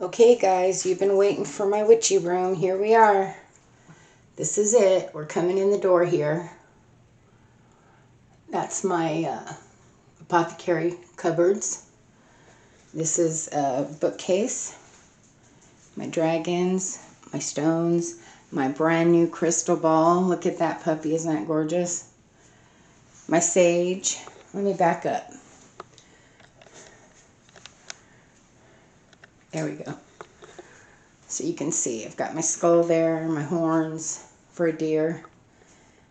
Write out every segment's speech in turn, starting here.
Okay guys, you've been waiting for my witchy room. Here we are. This is it. We're coming in the door here. That's my apothecary cupboards. This is a bookcase. My dragons, my stones, my brand new crystal ball. Look at that puppy, isn't that gorgeous? My sage. Let me back up. There we go. So you can see I've got my skull there, my horns for a deer.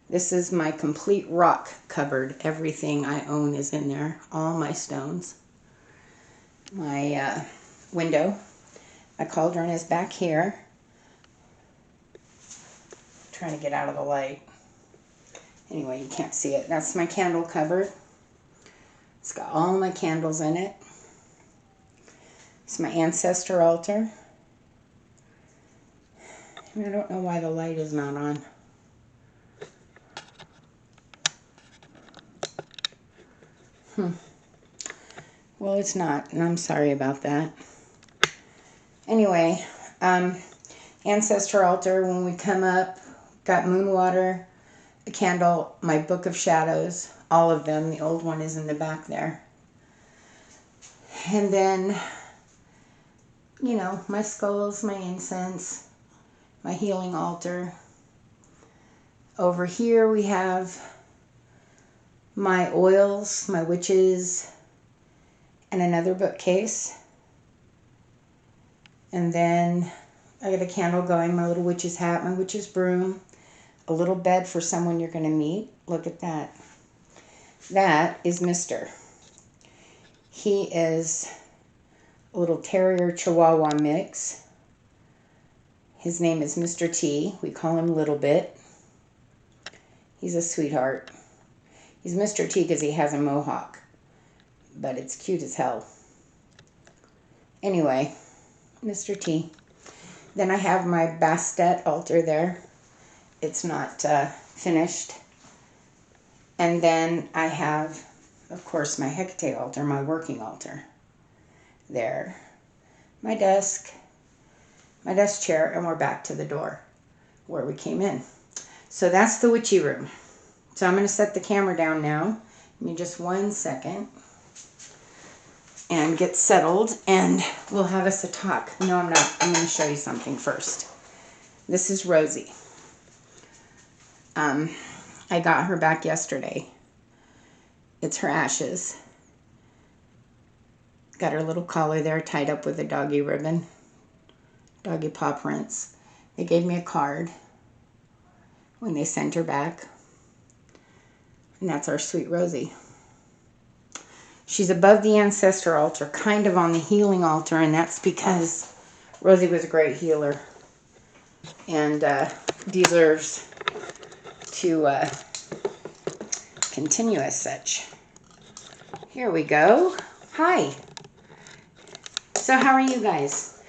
This is my complete rock cupboard. Everything I own is in there. All my stones. My window. My cauldron is back here. Trying to get out of the light. Anyway, you can't see it. That's my candle cupboard. It's got all my candles in it. It's my Ancestor Altar. I don't know why the light is not on. Well, it's not, and I'm sorry about that. Anyway, Ancestor Altar, when we come up, got moon water, a candle, my Book of Shadows, all of them. The old one is in the back there. And then, you know, my skulls, my incense, my healing altar. Over here we have my oils, my witches, and another bookcase. And then I got a candle going, my little witch's hat, my witch's broom, a little bed for someone you're going to meet. Look at that. That is Mr. He is a little terrier chihuahua mix. His name is Mr. T. We call him Little Bit. He's a sweetheart. He's Mr. T because he has a mohawk. But it's cute as hell. Anyway, Mr. T. Then I have my Bastet altar there. It's not finished. And then I have, of course, my Hecate altar, my working altar. There. My desk chair, and we're back to the door where we came in. So that's the witchy room. So I'm going to set the camera down now. Give me just 1 second. And get settled, and we'll have us a talk. No, I'm not. I'm going to show you something first. This is Rosie. I got her back yesterday. It's her ashes. Got her little collar there tied up with a doggy ribbon. Doggy paw prints. They gave me a card when they sent her back. And that's our sweet Rosie. She's above the Ancestor Altar, kind of on the healing altar, and that's because Rosie was a great healer and deserves to continue as such. Here we go. Hi. So how are you guys?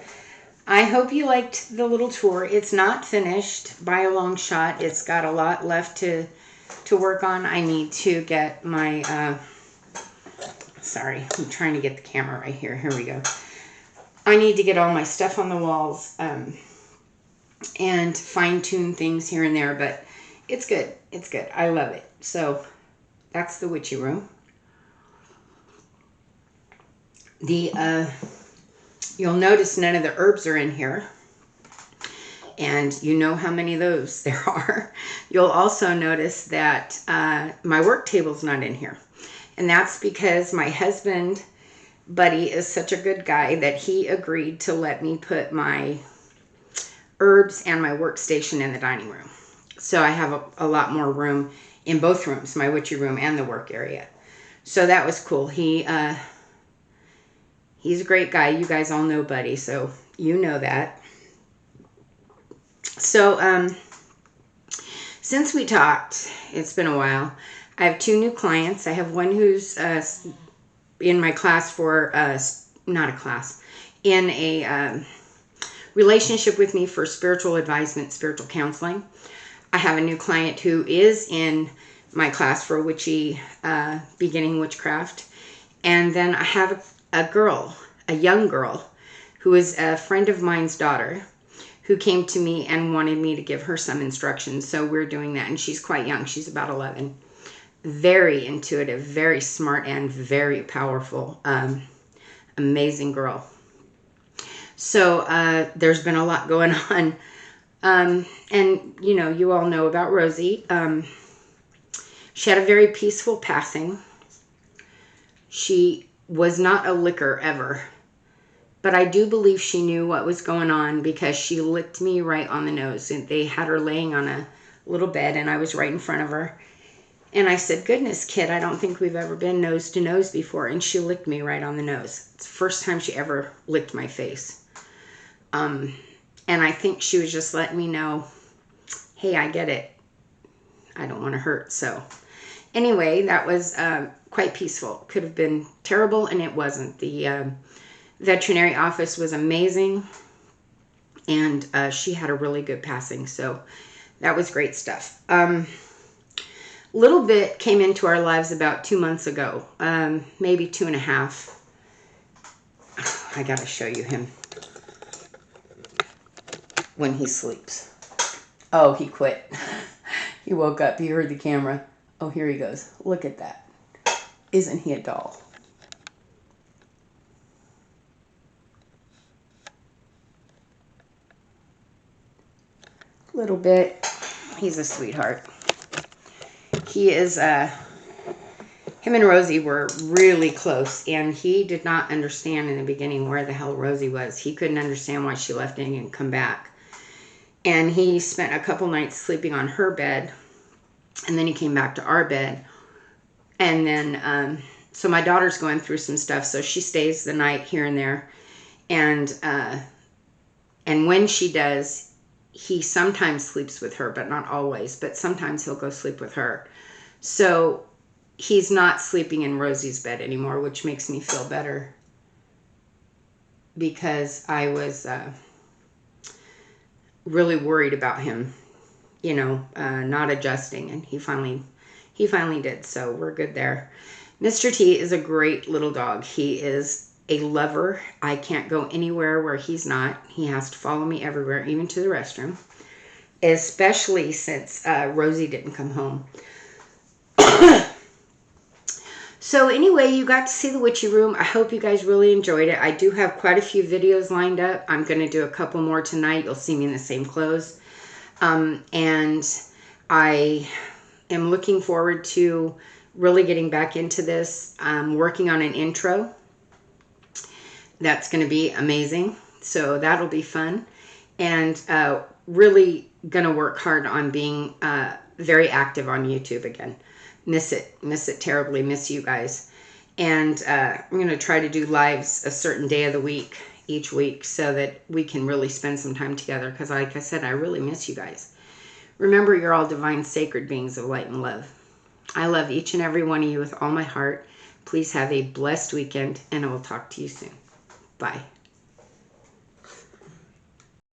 I hope you liked the little tour. It's not finished by a long shot. It's got a lot left to work on. I need to get my... Sorry, I'm trying to get the camera right here. Here we go. I need to get all my stuff on the walls and fine-tune things here and there, but it's good. It's good. I love it. So that's the witchy room. You'll notice none of the herbs are in here, and you know how many of those there are. You'll also notice that my work table's not in here. And that's because my husband, Buddy, is such a good guy that he agreed to let me put my herbs and my workstation in the dining room. So I have a lot more room in both rooms, my witchy room and the work area. So that was cool. He's a great guy. You guys all know Buddy, so you know that. So since we talked, it's been a while. I have 2 new clients. I have one who's in my class for, not a class, in a relationship with me for spiritual advisement, spiritual counseling. I have a new client who is in my class for witchy, beginning witchcraft. And then I have a girl, a young girl, who is a friend of mine's daughter, who came to me and wanted me to give her some instructions. So we're doing that, and she's quite young. She's about 11. Very intuitive, very smart, and very powerful. Amazing girl. So there's been a lot going on. And, you know, you all know about Rosie. She had a very peaceful passing. She was not a licker ever. But I do believe she knew what was going on because she licked me right on the nose. And they had her laying on a little bed, and I was right in front of her. And I said, goodness, kid, I don't think we've ever been nose to nose before. And she licked me right on the nose. It's the first time she ever licked my face. And I think she was just letting me know, hey, I get it. I don't want to hurt. So anyway, that was quite peaceful. Could have been terrible, and it wasn't. The veterinary office was amazing, and she had a really good passing. So that was great stuff. Lil Bit came into our lives about 2 months ago, maybe 2.5. I gotta show you him when he sleeps. Oh, he quit. He woke up. He heard the camera. Oh, here he goes. Look at that. Isn't he a doll? Lil Bit. He's a sweetheart. He is, him and Rosie were really close, and he did not understand in the beginning where the hell Rosie was. He couldn't understand why she left and didn't come back. And he spent a couple nights sleeping on her bed, and then he came back to our bed. And then, so my daughter's going through some stuff, so she stays the night here and there. And when she does, he sometimes sleeps with her, but not always. But sometimes he'll go sleep with her. So he's not sleeping in Rosie's bed anymore, which makes me feel better, because I was really worried about him, you know, not adjusting, and he finally did. So we're good there. Mr. T is a great little dog. He is a lover. I can't go anywhere where he's not. He has to follow me everywhere, even to the restroom, especially since Rosie didn't come home. So anyway, you got to see the Witchy Room. I hope you guys really enjoyed it. I do have quite a few videos lined up. I'm going to do a couple more tonight. You'll see me in the same clothes. And I am looking forward to really getting back into this. I'm working on an intro. That's going to be amazing. So that'll be fun. And really going to work hard on being very active on YouTube again. Miss it terribly, miss you guys. And I'm going to try to do lives a certain day of the week, each week, so that we can really spend some time together, because like I said, I really miss you guys. Remember, you're all divine, sacred beings of light and love. I love each and every one of you with all my heart. Please have a blessed weekend, and I will talk to you soon. Bye.